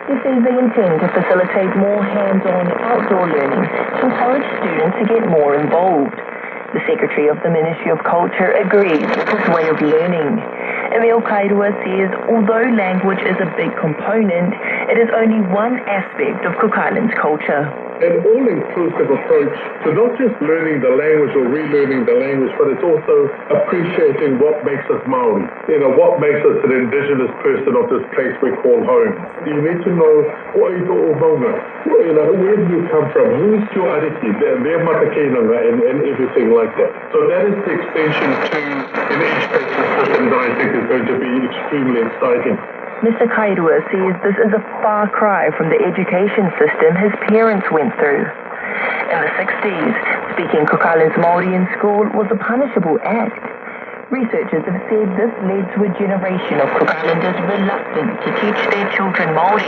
He says they intend to facilitate more hands-on outdoor learning to encourage students to get more involved. The Secretary of the Ministry of Culture agrees with this way of learning. Emil Kairua says although language is a big component, it is only one aspect of Cook Islands culture. An all-inclusive approach to not just learning the language or relearning the language, but it's also appreciating what makes us Maori. What makes us an indigenous person of this place we call home. You need to know what is your maunga. Where do you come from? Who is your ariki? Their matakenanga and everything like that. So that is the extension to an education system that I think is going to be extremely exciting. Mr. Kairua says this is a far cry from the education system his parents went through. In the 60s, speaking Cook Islands Māori in school was a punishable act. Researchers have said this led to a generation of Cook Islanders reluctant to teach their children Māori,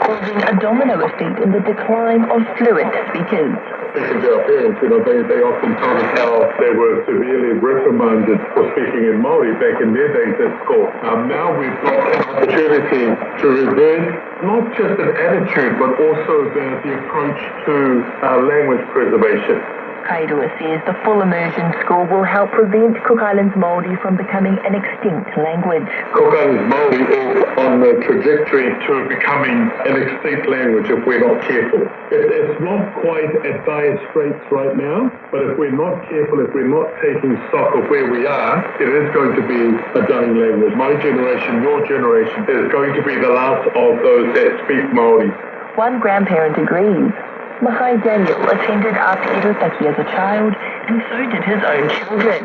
causing a domino effect in the decline of fluent speakers. Speaking to our parents, they often told us how they were severely reprimanded for speaking in Māori back in their days at school. Now we've got an opportunity to reverse not just an attitude, but also the approach to language preservation. Kairua says the full immersion school will help prevent Cook Islands Māori from becoming an extinct language. Cook Islands Māori is on the trajectory to becoming an extinct language if we're not careful. It's not quite at dire straits right now, but if we're not careful, if we're not taking stock of where we are, it is going to be a dying language. My generation, your generation, is going to be the last of those that speak Māori. One grandparent agrees. Mahai Daniel attended Rangitaiki as a child, and so did his own children.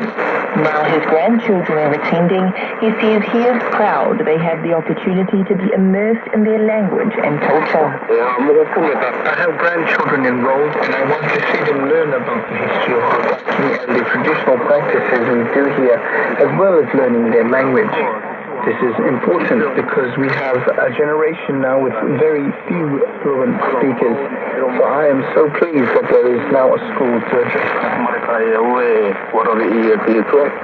Now his grandchildren are attending. He says he is proud they have the opportunity to be immersed in their language and culture. I have grandchildren enrolled, and I want to see them learn about the history of Rangitaiki and the traditional practices we do here, as well as learning their language. This is important because we have a generation now with very few fluent speakers. So I am so pleased that there is now a school to address that.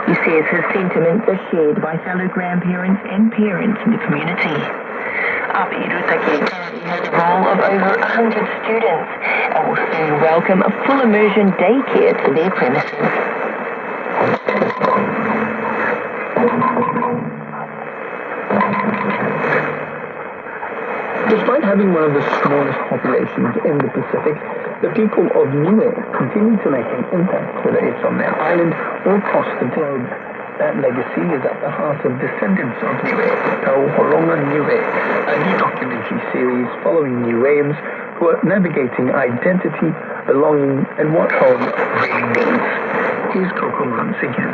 He says his sentiments are shared by fellow grandparents and parents in the community. Rangitaiki currently has a roll of over 100 students and will soon welcome a full immersion daycare to their premises. Despite having one of the smallest populations in the Pacific, the people of Niue continue to make an impact, whether it's on their island or across the globe. That legacy is at the heart of Descendants of Niue, Tau Horonga Niue, a new documentary series following Niueans who are navigating identity, belonging, and what home really means. Here's Coco once again.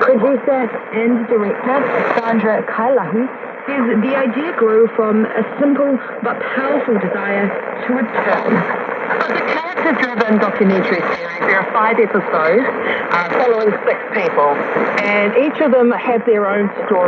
Producer and director Sandra Kailahu says the idea grew from a simple but powerful desire to return. It's a character-driven documentary series. There are 5 episodes following 6 people, and each of them have their own story.